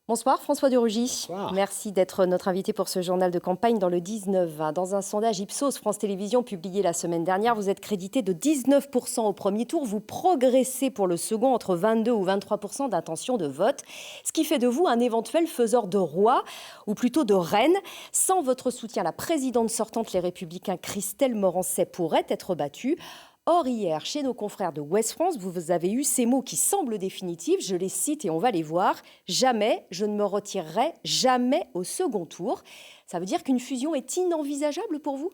Bonsoir François de Rugy. Bonsoir. Merci d'être notre invité pour ce journal de campagne dans le 19-20. Dans un sondage Ipsos France Télévisions publié la semaine dernière, vous êtes crédité de 19% au premier tour. Vous progressez pour le second entre 22 ou 23% d'intention de vote, ce qui fait de vous un éventuel faiseur de roi, ou plutôt de reine. Sans votre soutien, la présidente sortante Les Républicains, Christelle Morançais, pourrait être battue. Or, hier, chez nos confrères de Ouest France, vous avez eu ces mots qui semblent définitifs. Je les cite et on va les voir. « Jamais je ne me retirerai, jamais au second tour ». Ça veut dire qu'une fusion est inenvisageable pour vous ?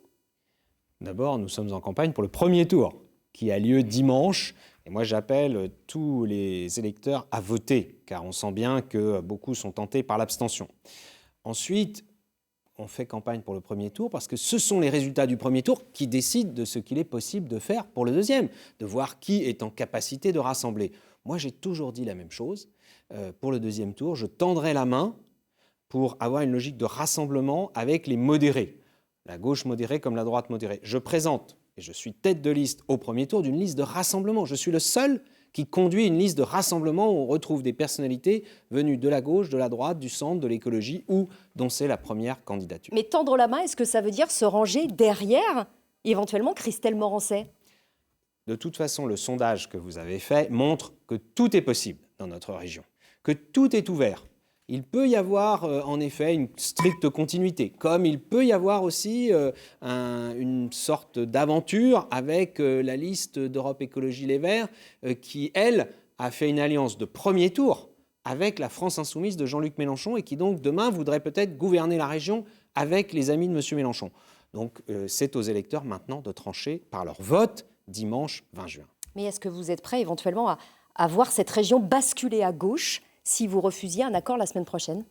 D'abord, nous sommes en campagne pour le premier tour, qui a lieu dimanche. Et moi, j'appelle tous les électeurs à voter, car on sent bien que beaucoup sont tentés par l'abstention. Ensuite, on fait campagne pour le premier tour parce que ce sont les résultats du premier tour qui décident de ce qu'il est possible de faire pour le deuxième, de voir qui est en capacité de rassembler. Moi, j'ai toujours dit la même chose. Pour le deuxième tour, je tendrai la main pour avoir une logique de rassemblement avec les modérés, la gauche modérée comme la droite modérée. Je présente, et je suis tête de liste au premier tour, d'une liste de rassemblement. Je suis le seul qui conduit une liste de rassemblement où on retrouve des personnalités venues de la gauche, de la droite, du centre, de l'écologie ou dont c'est la première candidature. Mais tendre la main, est-ce que ça veut dire se ranger derrière, éventuellement, Christelle Morançais ? De toute façon, le sondage que vous avez fait montre que tout est possible dans notre région, que tout est ouvert. Il peut y avoir en effet une stricte continuité, comme il peut y avoir aussi une sorte d'aventure avec la liste d'Europe Écologie Les Verts qui, elle, a fait une alliance de premier tour avec la France Insoumise de Jean-Luc Mélenchon et qui donc demain voudrait peut-être gouverner la région avec les amis de M. Mélenchon. Donc c'est aux électeurs maintenant de trancher par leur vote dimanche 20 juin. Mais est-ce que vous êtes prêt éventuellement à voir cette région basculer à gauche si vous refusiez un accord la semaine prochaine ?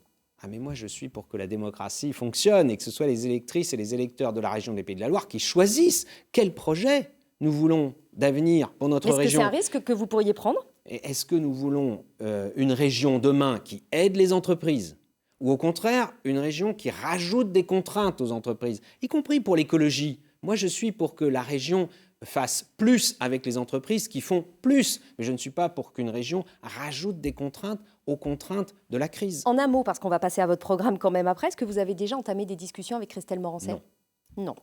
Ah mais moi je suis pour que la démocratie fonctionne et que ce soit les électrices et les électeurs de la région des Pays de la Loire qui choisissent quel projet nous voulons d'avenir pour notre région. Est-ce que c'est un risque que vous pourriez prendre ? Et est-ce que nous voulons une région demain qui aide les entreprises ou au contraire une région qui rajoute des contraintes aux entreprises, y compris pour l'écologie ? Moi je suis pour que la région fasse plus avec les entreprises qui font plus. Mais je ne suis pas pour qu'une région rajoute des contraintes aux contraintes de la crise. En un mot, parce qu'on va passer à votre programme quand même après, est-ce que vous avez déjà entamé des discussions avec Christelle Morançais ? Non.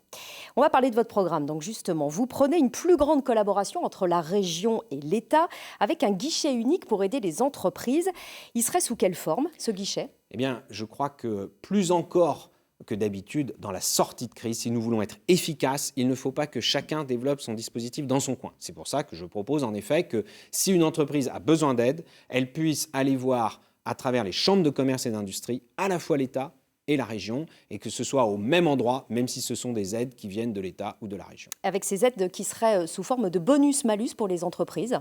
On va parler de votre programme. Donc justement, vous prenez une plus grande collaboration entre la région et l'État avec un guichet unique pour aider les entreprises. Il serait sous quelle forme, ce guichet ? Eh bien, je crois que plus encore que d'habitude, dans la sortie de crise, si nous voulons être efficaces, il ne faut pas que chacun développe son dispositif dans son coin. C'est pour ça que je propose en effet que si une entreprise a besoin d'aide, elle puisse aller voir à travers les chambres de commerce et d'industrie, à la fois l'État et la région, et que ce soit au même endroit, même si ce sont des aides qui viennent de l'État ou de la région. Avec ces aides qui seraient sous forme de bonus-malus pour les entreprises ?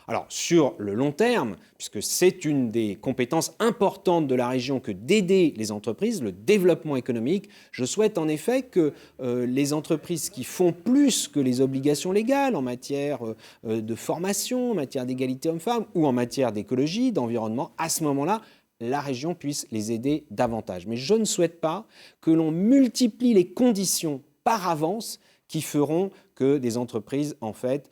Alors, sur le long terme, puisque c'est une des compétences importantes de la région que d'aider les entreprises, le développement économique, je souhaite en effet que les entreprises qui font plus que les obligations légales en matière de formation, en matière d'égalité hommes-femmes ou en matière d'écologie, d'environnement, à ce moment-là, la région puisse les aider davantage. Mais je ne souhaite pas que l'on multiplie les conditions par avance qui feront que des entreprises, en fait,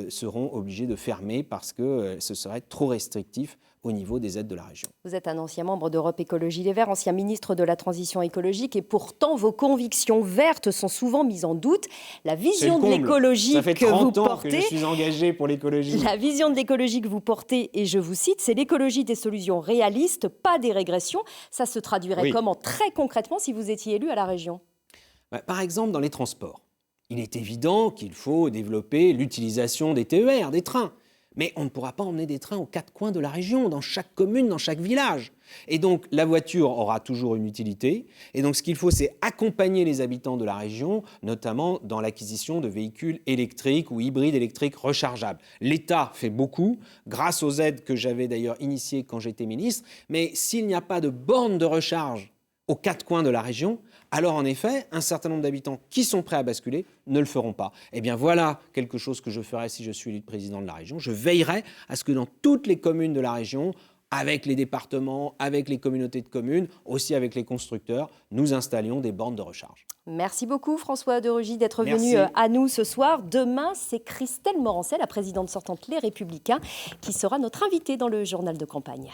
seront obligées de fermer parce que ce serait trop restrictif au niveau des aides de la région. Vous êtes un ancien membre d'Europe Écologie Les Verts, ancien ministre de la Transition écologique, et pourtant vos convictions vertes sont souvent mises en doute. La vision de l'écologie que vous portez, que je suis engagé pour l'écologie. La vision de l'écologie que vous portez, et je vous cite, c'est l'écologie des solutions réalistes, pas des régressions. Ça se traduirait comment très concrètement si vous étiez élu à la région ? Par exemple, dans les transports. Il est évident qu'il faut développer l'utilisation des TER, des trains. Mais on ne pourra pas emmener des trains aux quatre coins de la région, dans chaque commune, dans chaque village. Et donc, la voiture aura toujours une utilité. Et donc, ce qu'il faut, c'est accompagner les habitants de la région, notamment dans l'acquisition de véhicules électriques ou hybrides électriques rechargeables. L'État fait beaucoup, grâce aux aides que j'avais d'ailleurs initiées quand j'étais ministre. Mais s'il n'y a pas de bornes de recharge aux quatre coins de la région, alors en effet, un certain nombre d'habitants qui sont prêts à basculer ne le feront pas. Eh bien voilà quelque chose que je ferai si je suis élu président de la région. Je veillerai à ce que dans toutes les communes de la région, avec les départements, avec les communautés de communes, aussi avec les constructeurs, nous installions des bornes de recharge. Merci beaucoup François de Rugy d'être venu à nous ce soir. Demain, c'est Christelle Morançais, la présidente sortante Les Républicains, qui sera notre invitée dans le journal de campagne.